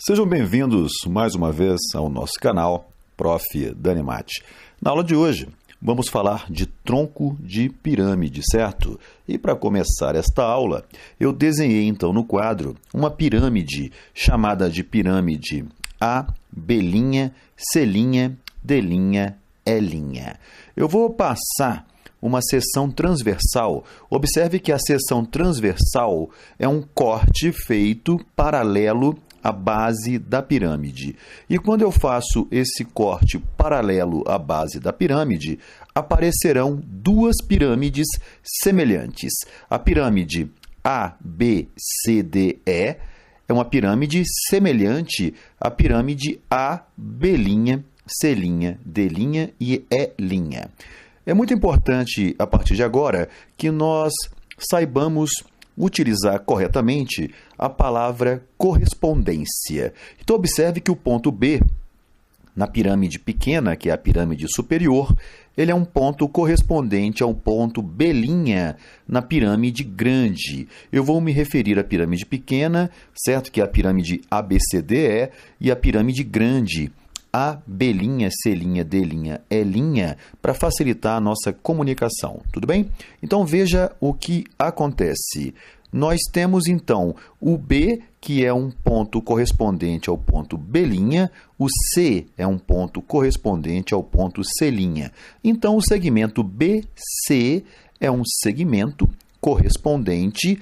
Sejam bem-vindos mais uma vez ao nosso canal Prof. Dani Matt. Na aula de hoje, vamos falar de tronco de pirâmide, certo? E para começar esta aula, eu desenhei então no quadro uma pirâmide chamada de pirâmide A, B', C', D', E'. Eu vou passar uma seção transversal. Observe que a seção transversal é um corte feito paralelo à base da pirâmide. E quando eu faço esse corte paralelo à base da pirâmide, aparecerão duas pirâmides semelhantes. A pirâmide ABCDE é uma pirâmide semelhante à pirâmide AB', C', D' e E'. É muito importante, a partir de agora, que nós saibamos utilizar corretamente a palavra correspondência. Então, observe que o ponto B, na pirâmide pequena, que é a pirâmide superior, ele é um ponto correspondente ao ponto B' na pirâmide grande. Eu vou me referir à pirâmide pequena, certo? Que é a pirâmide ABCDE, e a pirâmide grande, A, B', C', D', E', para facilitar a nossa comunicação. Tudo bem? Então, veja o que acontece. Nós temos, então, o B, que é um ponto correspondente ao ponto B', o C é um ponto correspondente ao ponto C'. Então, o segmento BC é um segmento correspondente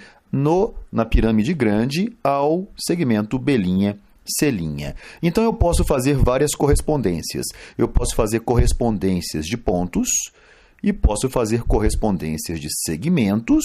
na pirâmide grande ao segmento B', C'. Então, eu posso fazer várias correspondências. Eu posso fazer correspondências de pontos e posso fazer correspondências de segmentos,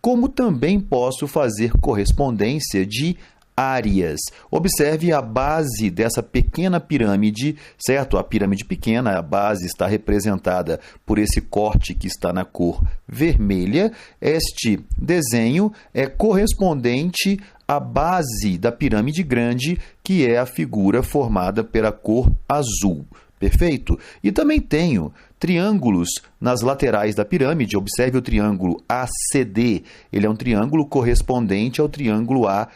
como também posso fazer correspondência de áreas. Observe a base dessa pequena pirâmide, certo? A pirâmide pequena, a base está representada por esse corte que está na cor vermelha. Este desenho é correspondente à base da pirâmide grande, que é a figura formada pela cor azul. Perfeito? E também tenho triângulos nas laterais da pirâmide. Observe o triângulo ACD. Ele é um triângulo correspondente ao triângulo AC',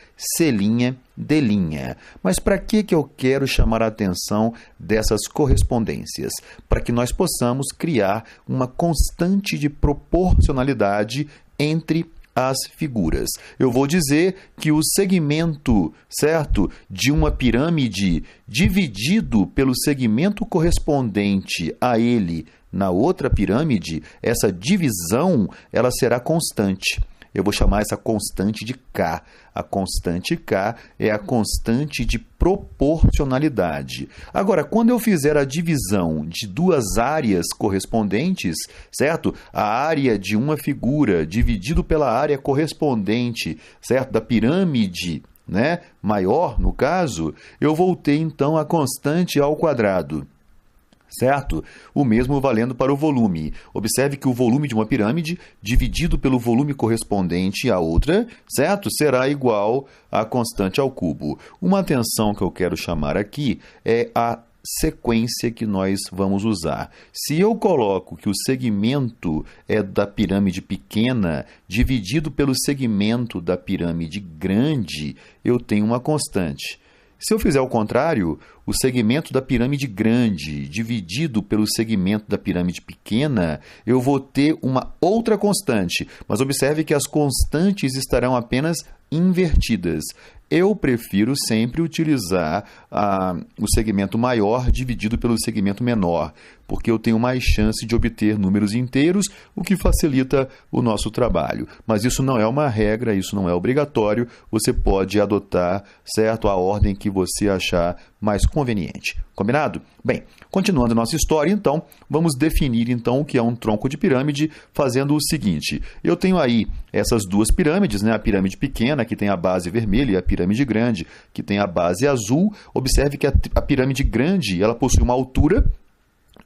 D'. Mas para que eu quero chamar a atenção dessas correspondências? Para que nós possamos criar uma constante de proporcionalidade entre as figuras. Eu vou dizer que o segmento, certo, de uma pirâmide dividido pelo segmento correspondente a ele na outra pirâmide, essa divisão, ela será constante. Eu vou chamar essa constante de K. A constante K é a constante de proporcionalidade. Agora, quando eu fizer a divisão de duas áreas correspondentes, certo? A área de uma figura dividido pela área correspondente, certo? Da pirâmide, né? Maior, no caso, eu vou ter, então, a constante ao quadrado. Certo? O mesmo valendo para o volume. Observe que o volume de uma pirâmide dividido pelo volume correspondente à outra, certo? Será igual à constante ao cubo. Uma atenção que eu quero chamar aqui é a sequência que nós vamos usar. Se eu coloco que o segmento é da pirâmide pequena dividido pelo segmento da pirâmide grande, eu tenho uma constante. Se eu fizer o contrário, o segmento da pirâmide grande dividido pelo segmento da pirâmide pequena, eu vou ter uma outra constante. Mas observe que as constantes estarão apenas invertidas. Eu prefiro sempre utilizar o segmento maior dividido pelo segmento menor, porque eu tenho mais chance de obter números inteiros, o que facilita o nosso trabalho. Mas isso não é uma regra, isso não é obrigatório. Você pode adotar, certo, a ordem que você achar mais conveniente. Combinado? Bem, continuando a nossa história, então, vamos definir então o que é um tronco de pirâmide, fazendo o seguinte. Eu tenho aí essas duas pirâmides, né? A pirâmide pequena, que tem a base vermelha, e a pirâmide grande, que tem a base azul. Observe que a pirâmide grande, ela possui uma altura.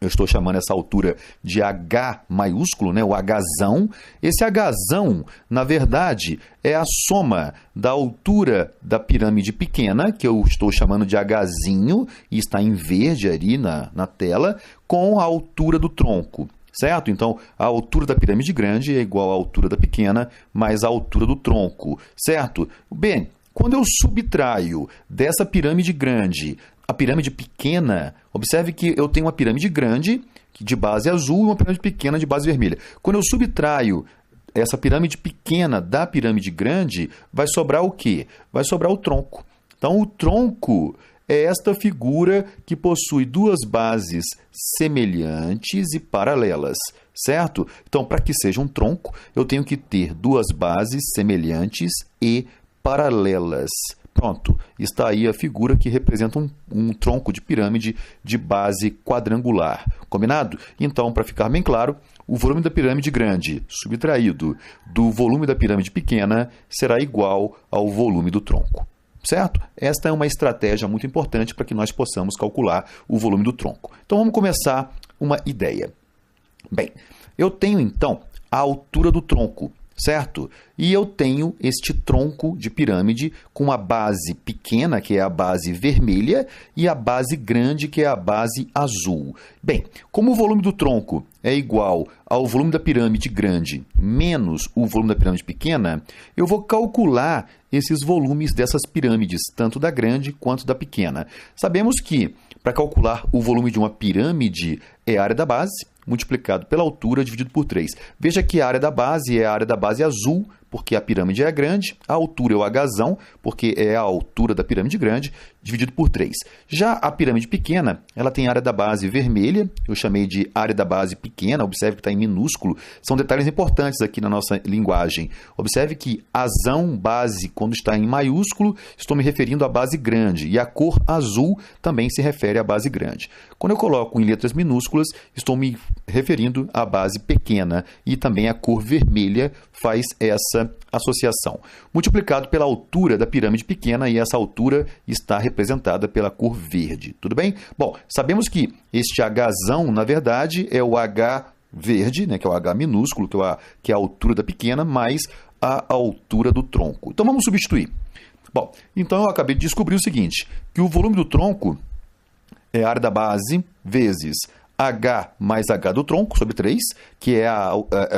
Eu estou chamando essa altura de H maiúsculo, né? O Hzão. Esse Hzão, na verdade, é a soma da altura da pirâmide pequena, que eu estou chamando de Hzinho, e está em verde ali na tela, com a altura do tronco. Certo? Então, a altura da pirâmide grande é igual à altura da pequena, mais a altura do tronco. Certo? Bem, Quando eu subtraio dessa pirâmide grande a pirâmide pequena, observe que eu tenho uma pirâmide grande de base azul e uma pirâmide pequena de base vermelha. Quando eu subtraio essa pirâmide pequena da pirâmide grande, vai sobrar o quê? Vai sobrar o tronco. Então, o tronco é esta figura que possui duas bases semelhantes e paralelas, certo? Então, para que seja um tronco, eu tenho que ter duas bases semelhantes e paralelas. Pronto, está aí a figura que representa um tronco de pirâmide de base quadrangular. Combinado? Então, para ficar bem claro, o volume da pirâmide grande subtraído do volume da pirâmide pequena será igual ao volume do tronco. Certo? Esta é uma estratégia muito importante para que nós possamos calcular o volume do tronco. Então, vamos começar uma ideia. Bem, eu tenho, então, a altura do tronco, certo? E eu tenho este tronco de pirâmide com a base pequena, que é a base vermelha, e a base grande, que é a base azul. Bem, como o volume do tronco é igual ao volume da pirâmide grande menos o volume da pirâmide pequena, eu vou calcular esses volumes dessas pirâmides, tanto da grande quanto da pequena. Sabemos que, para calcular o volume de uma pirâmide, é a área da base multiplicado pela altura dividido por 3. Veja que a área da base é a área da base azul, porque a pirâmide é grande, a altura é o Hzão, porque é a altura da pirâmide grande, dividido por 3. Já a pirâmide pequena, ela tem área da base vermelha, eu chamei de área da base pequena, observe que está em minúsculo, são detalhes importantes aqui na nossa linguagem. Observe que Azão, base, quando está em maiúsculo, estou me referindo à base grande, e a cor azul também se refere à base grande. Quando eu coloco em letras minúsculas, estou me referindo à base pequena, e também a cor vermelha faz essa associação. Multiplicado pela altura da pirâmide pequena, e essa altura está representada pela cor verde. Tudo bem? Bom, sabemos que este Hzão, na verdade, é o H verde, né, que é o H minúsculo, que é a altura da pequena, mais a altura do tronco. Então, vamos substituir. Bom, então eu acabei de descobrir o seguinte, que o volume do tronco é a área da base vezes H mais H do tronco, sobre 3, que é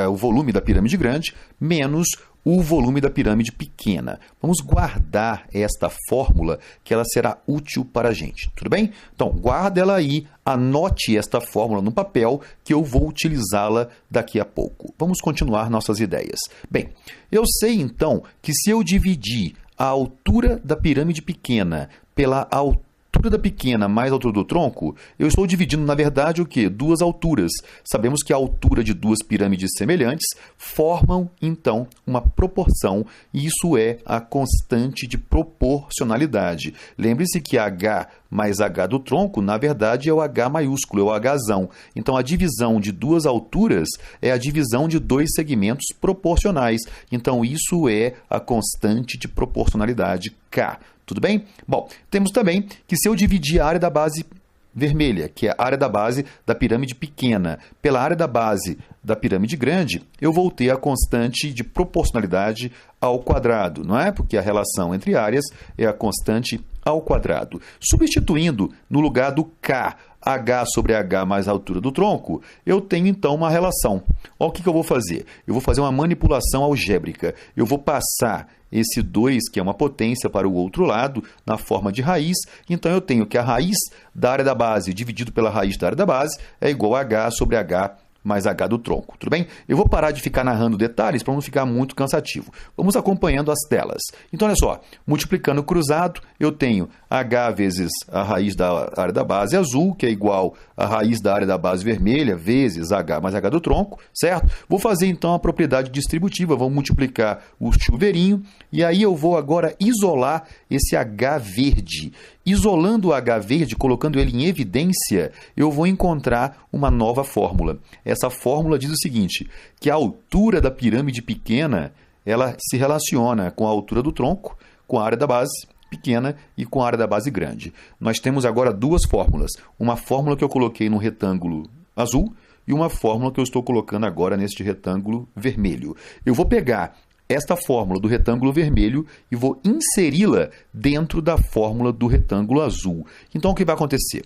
o volume da pirâmide grande, menos o volume da pirâmide pequena. Vamos guardar esta fórmula, que ela será útil para a gente. Tudo bem? Então, guarda ela aí, anote esta fórmula no papel, que eu vou utilizá-la daqui a pouco. Vamos continuar nossas ideias. Bem, eu sei, então, que se eu dividir a altura da pirâmide pequena pela altura da pequena mais a altura do tronco, eu estou dividindo, na verdade, o quê? Duas alturas. Sabemos que a altura de duas pirâmides semelhantes formam, então, uma proporção, e isso é a constante de proporcionalidade. Lembre-se que H mais H do tronco, na verdade, é o H maiúsculo, é o Hzão. Então, a divisão de duas alturas é a divisão de dois segmentos proporcionais. Então, isso é a constante de proporcionalidade K. Tudo bem? Bom, temos também que se eu dividir a área da base vermelha, que é a área da base da pirâmide pequena, pela área da base da pirâmide grande, eu vou ter a constante de proporcionalidade ao quadrado, não é? Porque a relação entre áreas é a constante ao quadrado. Substituindo no lugar do K, H sobre H mais a altura do tronco, eu tenho então uma relação. Olha o que eu vou fazer. Eu vou fazer uma manipulação algébrica. Eu vou passar esse 2, que é uma potência, para o outro lado, na forma de raiz. Então, eu tenho que a raiz da área da base dividido pela raiz da área da base é igual a H sobre H mais H do tronco. Tudo bem? Eu vou parar de ficar narrando detalhes para não ficar muito cansativo. Vamos acompanhando as telas. Então, olha só. Multiplicando cruzado, eu tenho H vezes a raiz da área da base azul, que é igual a raiz da área da base vermelha, vezes H mais H do tronco, certo? Vou fazer, então, a propriedade distributiva. Vou multiplicar o chuveirinho. E aí, eu vou agora isolar esse H verde. Isolando o H verde, colocando ele em evidência, eu vou encontrar uma nova fórmula. Essa fórmula diz o seguinte, que a altura da pirâmide pequena, ela se relaciona com a altura do tronco, com a área da base pequena e com a área da base grande. Nós temos agora duas fórmulas. Uma fórmula que eu coloquei no retângulo azul e uma fórmula que eu estou colocando agora neste retângulo vermelho. Eu vou pegar esta fórmula do retângulo vermelho e vou inseri-la dentro da fórmula do retângulo azul. Então, o que vai acontecer?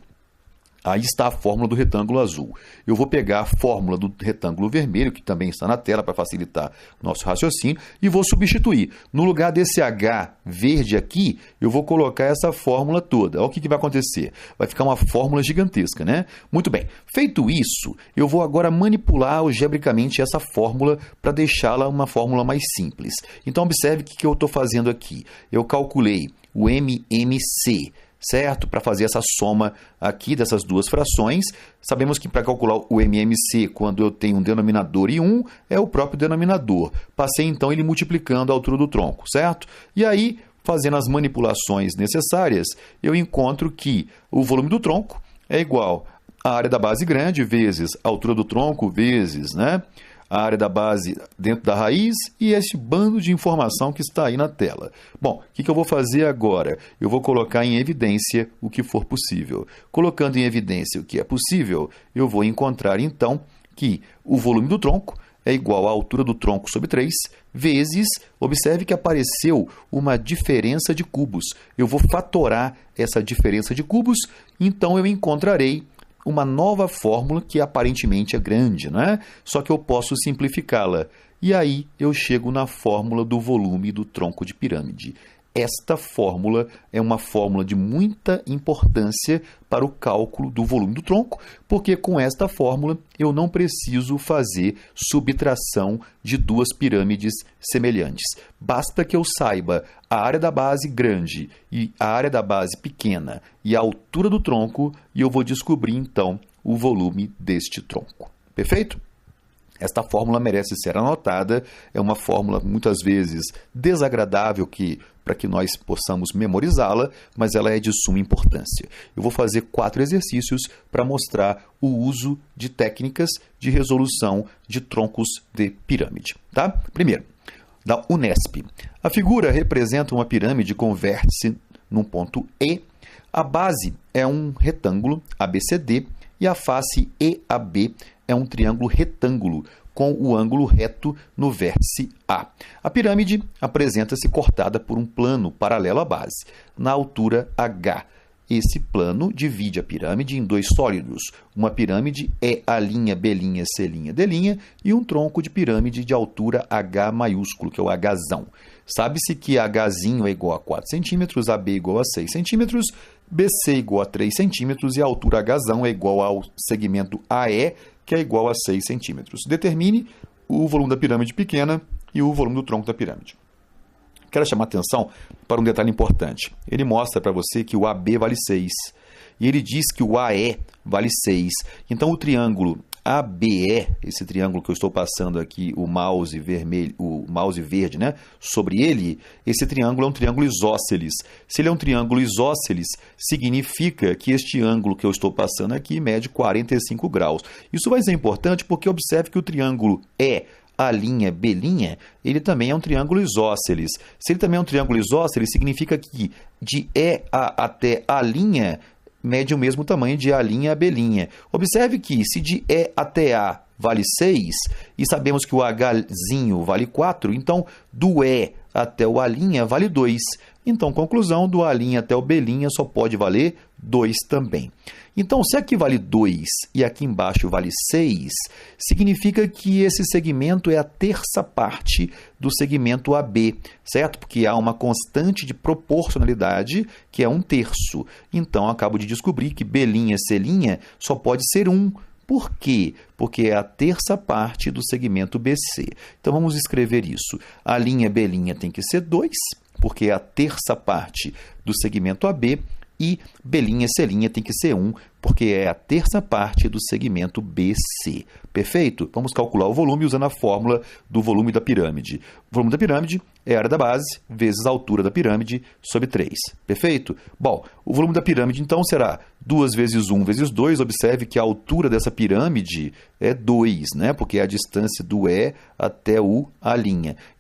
Aí está a fórmula do retângulo azul. Eu vou pegar a fórmula do retângulo vermelho, que também está na tela para facilitar nosso raciocínio, e vou substituir. No lugar desse H verde aqui, eu vou colocar essa fórmula toda. Olha o que vai acontecer. Vai ficar uma fórmula gigantesca, né? Muito bem. Feito isso, eu vou agora manipular algebricamente essa fórmula para deixá-la uma fórmula mais simples. Então, observe o que eu estou fazendo aqui. Eu calculei o MMC, certo? Para fazer essa soma aqui dessas duas frações. Sabemos que para calcular o MMC, quando eu tenho um denominador e 1, é o próprio denominador. Passei então ele multiplicando a altura do tronco, certo? E aí, fazendo as manipulações necessárias, eu encontro que o volume do tronco é igual à área da base grande vezes a altura do tronco vezes, né, a área da base dentro da raiz e esse bando de informação que está aí na tela. Bom, o que eu vou fazer agora? Eu vou colocar em evidência o que for possível. Colocando em evidência o que é possível, eu vou encontrar então que o volume do tronco é igual à altura do tronco sobre 3, vezes, observe que apareceu uma diferença de cubos. Eu vou fatorar essa diferença de cubos, então eu encontrarei uma nova fórmula que aparentemente é grande, né? Só que eu posso simplificá-la. E aí eu chego na fórmula do volume do tronco de pirâmide. Esta fórmula é uma fórmula de muita importância para o cálculo do volume do tronco, porque com esta fórmula eu não preciso fazer subtração de duas pirâmides semelhantes. Basta que eu saiba a área da base grande e a área da base pequena e a altura do tronco e eu vou descobrir então o volume deste tronco. Perfeito? Esta fórmula merece ser anotada, é uma fórmula muitas vezes desagradável para que nós possamos memorizá-la, mas ela é de suma importância. Eu vou fazer 4 exercícios para mostrar o uso de técnicas de resolução de troncos de pirâmide. Tá? Primeiro, da Unesp. A figura representa uma pirâmide com vértice num ponto E, a base é um retângulo ABCD e a face EAB é um triângulo retângulo com o ângulo reto no vértice A. A pirâmide apresenta-se cortada por um plano paralelo à base, na altura H. Esse plano divide a pirâmide em 2 sólidos. Uma pirâmide é A', B', C', D' e um tronco de pirâmide de altura H maiúsculo, que é o Hzão. Sabe-se que Hzinho é igual a 4 cm, AB é igual a 6 cm, BC é igual a 3 cm e a altura Hzão é igual ao segmento AE, que é igual a 6 centímetros. Determine o volume da pirâmide pequena e o volume do tronco da pirâmide. Quero chamar a atenção para um detalhe importante. Ele mostra para você que o AB vale 6 e ele diz que o AE vale 6. Então, o triângulo ABE, esse triângulo que eu estou passando aqui, o mouse vermelho, o mouse verde, né, sobre ele, esse triângulo é um triângulo isósceles. Se ele é um triângulo isósceles, significa que este ângulo que eu estou passando aqui mede 45 graus. Isso vai ser importante porque observe que o triângulo A', B', ele também é um triângulo isósceles. Se ele também é um triângulo isósceles, significa que de EA até A' mede o mesmo tamanho de A' a B'. Observe que se de E até A vale 6, e sabemos que o Hzinho vale 4, então do E até o A' vale 2. Então, conclusão, do A' até o B' só pode valer 2 também. Então, se aqui vale 2 e aqui embaixo vale 6, significa que esse segmento é a terça parte do segmento AB, certo? Porque há uma constante de proporcionalidade, que é 1/3. Então, acabo de descobrir que B', C' só pode ser 1. Por quê? Porque é a terça parte do segmento BC. Então, vamos escrever isso. A', B' tem que ser 2, porque é a terça parte do segmento AB, e B', C' tem que ser 1, porque é a terça parte do segmento BC. Perfeito? Vamos calcular o volume usando a fórmula do volume da pirâmide. O volume da pirâmide é a área da base vezes a altura da pirâmide sobre 3. Perfeito? Bom, o volume da pirâmide, então, será 2 vezes 1 vezes 2. Observe que a altura dessa pirâmide é 2, né? Porque é a distância do E até o A'.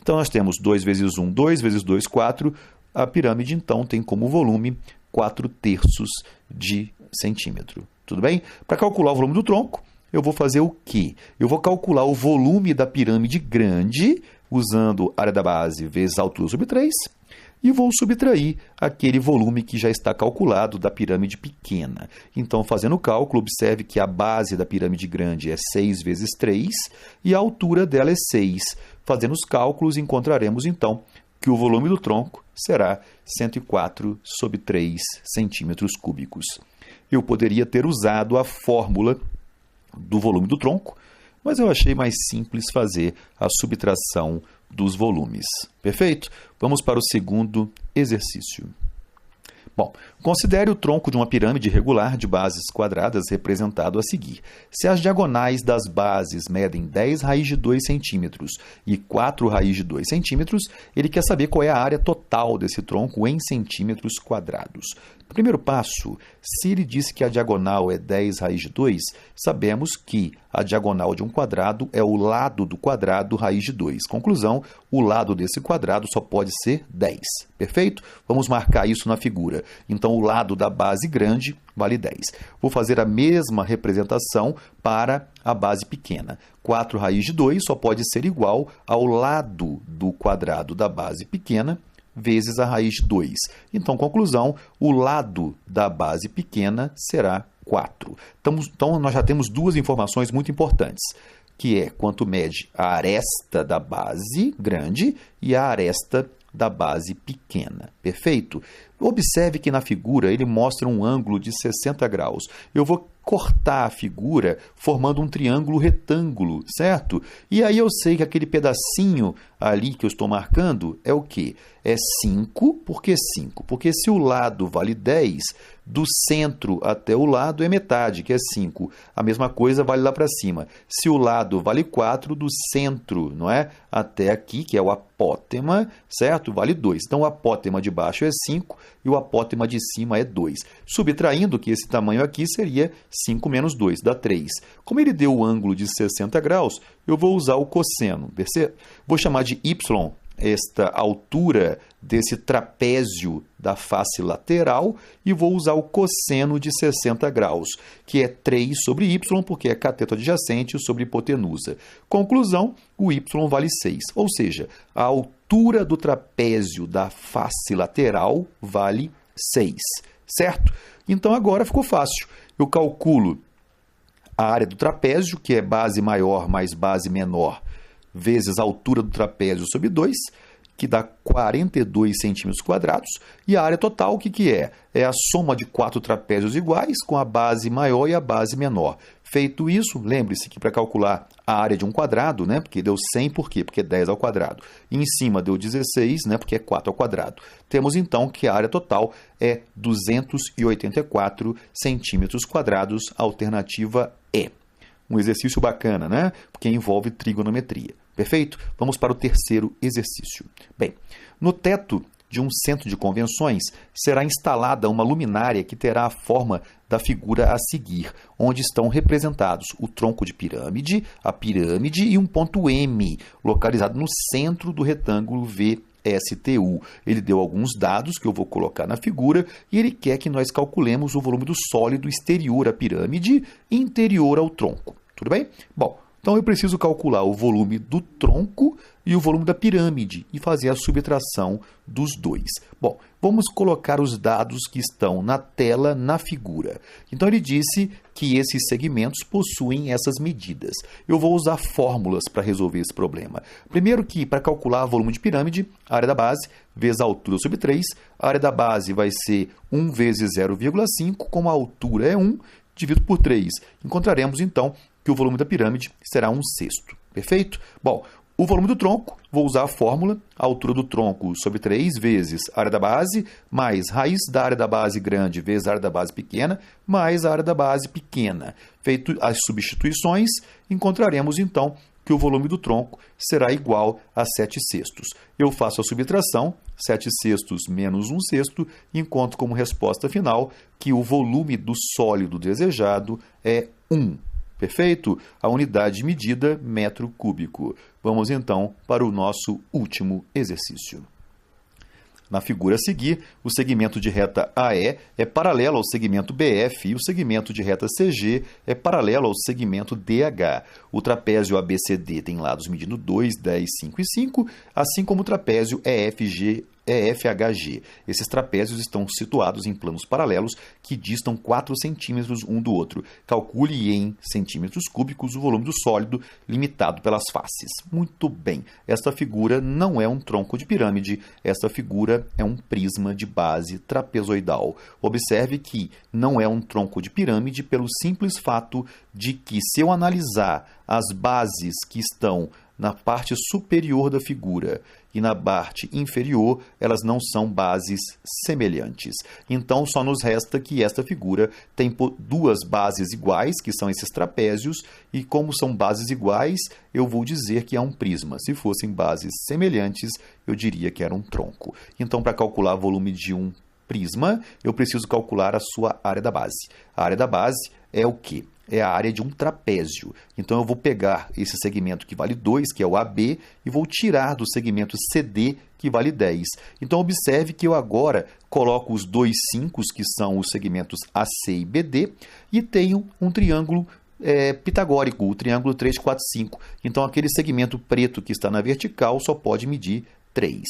Então, nós temos 2 vezes 1, 2 vezes 2, 4. A pirâmide, então, tem como volume 4/3 de centímetro. Tudo bem? Para calcular o volume do tronco, eu vou fazer o quê? Eu vou calcular o volume da pirâmide grande, usando a área da base vezes a altura sobre 3, e vou subtrair aquele volume que já está calculado da pirâmide pequena. Então, fazendo o cálculo, observe que a base da pirâmide grande é 6 vezes 3 e a altura dela é 6. Fazendo os cálculos, encontraremos então que o volume do tronco será 104/3 centímetros cúbicos. Eu poderia ter usado a fórmula do volume do tronco, mas eu achei mais simples fazer a subtração dos volumes. Perfeito? Vamos para o segundo exercício. Bom, considere o tronco de uma pirâmide regular de bases quadradas representado a seguir. Se as diagonais das bases medem 10 raiz de 2 centímetros e 4 raiz de 2 centímetros, ele quer saber qual é a área total desse tronco em centímetros quadrados. Primeiro passo, se ele disse que a diagonal é 10 raiz de 2, sabemos que a diagonal de um quadrado é o lado do quadrado raiz de 2. Conclusão, o lado desse quadrado só pode ser 10. Perfeito? Vamos marcar isso na figura. Então, o lado da base grande vale 10. Vou fazer a mesma representação para a base pequena. 4 raiz de 2 só pode ser igual ao lado do quadrado da base pequena vezes a raiz de 2. Então, conclusão, o lado da base pequena será 4. Então, nós já temos duas informações muito importantes, que é quanto mede a aresta da base grande e a aresta da base pequena. Perfeito? Observe que na figura ele mostra um ângulo de 60 graus. Eu vou cortar a figura formando um triângulo retângulo, certo? E aí eu sei que aquele pedacinho ali que eu estou marcando é o quê? É 5. Por que 5? Porque se o lado vale 10, do centro até o lado é metade, que é 5. A mesma coisa vale lá para cima. Se o lado vale 4, do centro, não é? Até aqui, que é o apótema, certo? Vale 2. Então, o apótema de baixo é 5 e o apótema de cima é 2. Subtraindo que esse tamanho aqui seria 5 menos 2, dá 3. Como ele deu o ângulo de 60 graus, eu vou usar o cosseno. Percebe? Vou chamar de y esta altura desse trapézio da face lateral e vou usar o cosseno de 60 graus, que é 3 sobre y, porque é cateto adjacente sobre hipotenusa. Conclusão, o y vale 6, ou seja, a altura do trapézio da face lateral vale 6, certo? Então agora ficou fácil. Eu calculo a área do trapézio, que é base maior mais base menor, vezes a altura do trapézio sobre 2, que dá 42 centímetros quadrados. E a área total, o que é? É a soma de 4 trapézios iguais com a base maior e a base menor. Feito isso, lembre-se que para calcular a área de um quadrado, né, porque deu 100, por quê? Porque é 10 ao quadrado. E em cima deu 16, né, porque é 4 ao quadrado. Temos então que a área total é 284 centímetros quadrados, alternativa E. Um exercício bacana, né? Porque envolve trigonometria. Perfeito? Vamos para o terceiro exercício. Bem, no teto de um centro de convenções será instalada uma luminária que terá a forma da figura a seguir, onde estão representados o tronco de pirâmide, a pirâmide e um ponto M, localizado no centro do retângulo VSTU. Ele deu alguns dados que eu vou colocar na figura e ele quer que nós calculemos o volume do sólido exterior à pirâmide e interior ao tronco. Tudo bem? Bom, então eu preciso calcular o volume do tronco e o volume da pirâmide e fazer a subtração dos dois. Bom, vamos colocar os dados que estão na tela na figura. Então ele disse que esses segmentos possuem essas medidas. Eu vou usar fórmulas para resolver esse problema. Primeiro que, para calcular o volume de pirâmide, a área da base vezes a altura sobre 3, a área da base vai ser 1 vezes 0,5, como a altura é 1, dividido por 3. Encontraremos, então, que o volume da pirâmide será 1/6. Perfeito? Bom, o volume do tronco, vou usar a fórmula, a altura do tronco sobre 3 vezes a área da base, mais raiz da área da base grande vezes a área da base pequena, mais a área da base pequena. Feito as substituições, encontraremos, então, que o volume do tronco será igual a 7/6. Eu faço a subtração, 7/6 menos 1/6, e encontro como resposta final que o volume do sólido desejado é 1. Perfeito? A unidade de medida, metro cúbico. Vamos então para o nosso último exercício. Na figura a seguir, o segmento de reta AE é paralelo ao segmento BF e o segmento de reta CG é paralelo ao segmento DH. O trapézio ABCD tem lados medindo 2, 10, 5 e 5, assim como o trapézio EFGH EFHG. Esses trapézios estão situados em planos paralelos que distam 4 centímetros um do outro. Calcule em centímetros cúbicos o volume do sólido limitado pelas faces. Muito bem, esta figura não é um tronco de pirâmide, esta figura é um prisma de base trapezoidal. Observe que não é um tronco de pirâmide pelo simples fato de que, se eu analisar as bases que estão na parte superior da figura e na parte inferior, elas não são bases semelhantes. Então, só nos resta que esta figura tem 2 bases iguais, que são esses trapézios, e como são bases iguais, eu vou dizer que é um prisma. Se fossem bases semelhantes, eu diria que era um tronco. Então, para calcular o volume de um prisma, eu preciso calcular a sua área da base. A área da base é o quê? É a área de um trapézio. Então, eu vou pegar esse segmento que vale 2, que é o AB, e vou tirar do segmento CD, que vale 10. Então, observe que eu agora coloco os 2 5, que são os segmentos AC e BD, e tenho um triângulo pitagórico, o triângulo 3, 4, 5. Então, aquele segmento preto que está na vertical só pode medir 3.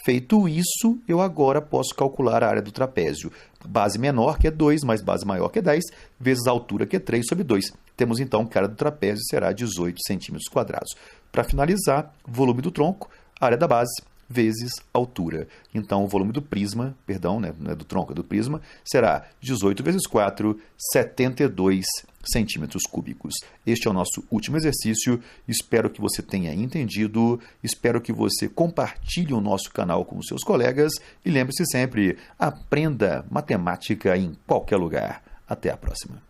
Feito isso, eu agora posso calcular a área do trapézio. Base menor, que é 2, mais base maior, que é 10, vezes a altura, que é 3 sobre 2. Temos então que a área do trapézio será 18 centímetros quadrados. Para finalizar, volume do tronco, área da base, vezes altura. Então, o volume do prisma, perdão, não é do tronco, é do prisma, será 18 vezes 4, 72 centímetros cúbicos. Este é o nosso último exercício. Espero que você tenha entendido. Espero que você compartilhe o nosso canal com os seus colegas. E lembre-se sempre, aprenda matemática em qualquer lugar. Até a próxima.